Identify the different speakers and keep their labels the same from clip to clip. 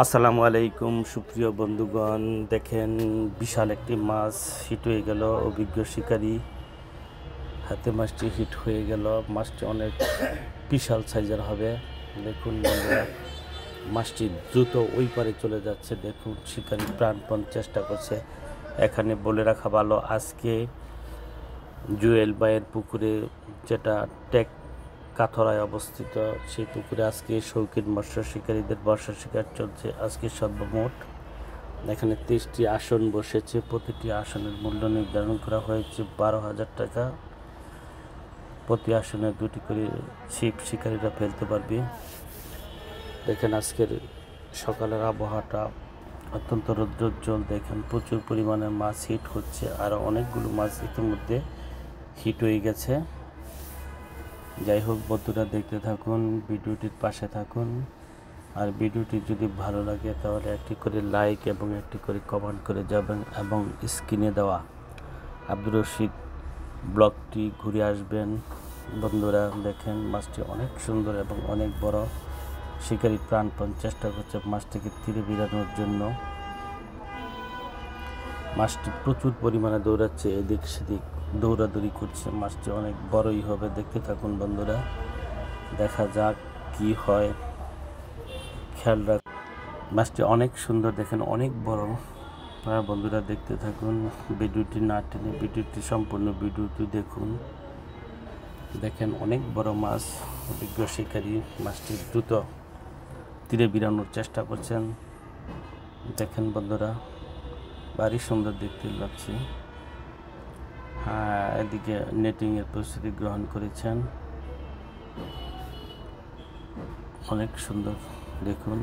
Speaker 1: আসসালামু আলাইকুম সুপ্রিয় বন্ধুগণ, দেখেন বিশাল একটি মাছ হিট হয়ে গেল। অভিজ্ঞ শিকারী হাতে মাছটি হিট হয়ে গেল। মাছটি অনেক বিশাল সাইজের হবে। দেখুন বন্ধুরা, মাছটি দ্রুত ওই পারে চলে যাচ্ছে। দেখুন শিকারী প্রাণপণ চেষ্টা করছে। এখানে বলে রাখা ভালো, আজকে জুয়েল ভাইয়ের পুকুরে, যেটা টেক কাথরায় অবস্থিত, সেই পুকুরে আজকে শৌখিন মৎস্য শিকারীদের বর্ষা শিকার চলছে। আজকে সর্বমোট এখানে 30টি আসন বসেছে। প্রতিটি আসনের মূল্য নির্ধারণ করা হয়েছে 12,000 টাকা। প্রতি আসনে 2টি করে ছিপ শিকারীরা ফেলতে পারবে। দেখেন আজকের সকালের আবহাওয়াটা অত্যন্ত রৌদ্রোজ্জ্বল। দেখেন প্রচুর পরিমাণে মাছ হিট হচ্ছে, আর অনেকগুলো মাছ ইতিমধ্যে হিট হয়ে গেছে। যাই হোক বন্ধুরা, দেখতে থাকুন, ভিডিওটির পাশে থাকুন। আর ভিডিওটি যদি ভালো লাগে তাহলে একটি করে লাইক এবং একটি করে কমেন্ট করে যাবেন, এবং স্ক্রিনে দেওয়া আব্দুর রশিদ ব্লগটি ঘুরে আসবেন। বন্ধুরা দেখেন মাছটি অনেক সুন্দর এবং অনেক বড়। শিকারী প্রাণপণ চেষ্টা করছে মাছটিকে তীরে ভিড়ানোর জন্য। মাছটি প্রচুর পরিমাণে দৌড়াচ্ছে, এদিক সেদিক দৌড়াদৌড়ি করছে। মাছটি অনেক বড়ই হবে। দেখতে থাকুন বন্ধুরা, দেখা যাক কি হয়। খেয়াল রাখ, মাছটি অনেক সুন্দর, দেখেন অনেক বড়। বন্ধুরা দেখতে থাকুন, ভিডিওটি না টেনে ভিডিওটি সম্পূর্ণ ভিডিওটি দেখুন। দেখেন অনেক বড় মাছ। অভিজ্ঞ শিকারী মাছটি দ্রুত তীরে ভিড়ানোর চেষ্টা করছেন। দেখেন বন্ধুরা, ভারী সুন্দর দেখতে লাগছে। হ্যাঁ, এদিকে নেটিংয়ের প্রস্তুতি গ্রহণ করেছেন। অনেক সুন্দর, দেখুন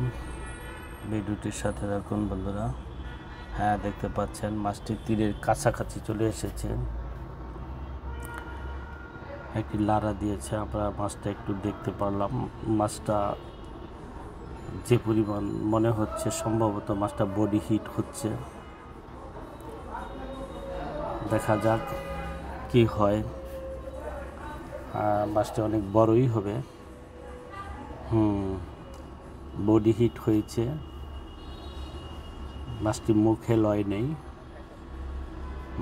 Speaker 1: ভিডিওটির সাথে রাখুন বন্ধুরা। হ্যাঁ, দেখতে পাচ্ছেন মাছটি তীরের কাছাকাছি চলে এসেছে। একটি লাড়া দিয়েছে, আমরা মাছটা একটু দেখতে পারলাম। মাছটা যে পরিমাণ মনে হচ্ছে, সম্ভবত মাছটা বডি হিট হচ্ছে। দেখা যাক কি হয়। মাছটা অনেক বড়ই হবে। বডি হিট হয়েছে। মাছটি মুখে লয় নেই,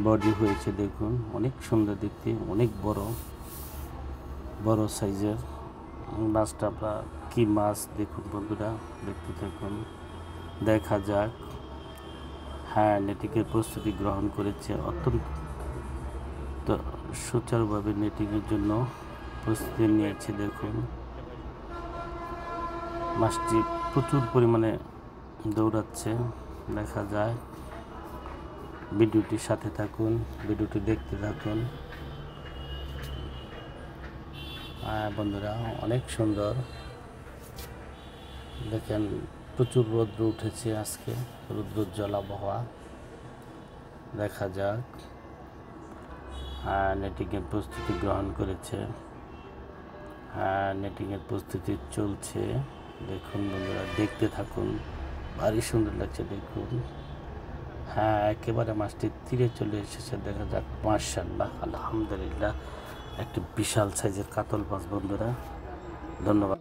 Speaker 1: বডি হয়েছে। দেখুন অনেক সুন্দর দেখতে, অনেক বড় বড় সাইজের মাছটা। আমরা কি মাছ দেখুন বন্ধুরা, দেখতে থাকুন, দেখা যাক। হ্যাঁ, নেটিংয়ের প্রস্তুতি গ্রহণ করেছে, অত্যন্ত সুচারুভাবে নেটিংয়ের জন্য প্রস্তুতি নিয়েছে। দেখুন মাছটি প্রচুর পরিমাণে দৌড়াচ্ছে। দেখা যায়, ভিডিওটির সাথে থাকুন, ভিডিওটি দেখতে থাকুন। বন্ধুরা অনেক সুন্দর, দেখেন প্রচুর রৌদ্র উঠেছে আজকে, রৌদ্রোজ্জ্বল আবহাওয়া। দেখা যাক। নেটিংয়ের প্রস্তুতি গ্রহণ করেছে। নেটিংয়ের প্রস্তুতি চলছে। দেখুন বন্ধুরা, দেখতে থাকুন, ভারী সুন্দর লাগছে। দেখুন, হ্যাঁ, একেবারে মাছটি তীরে চলে এসেছে। দেখা যাক। মাশাআল্লাহ, আলহামদুলিল্লাহ, একটি বিশাল সাইজের কাতল মাছ বন্ধুরা। ধন্যবাদ।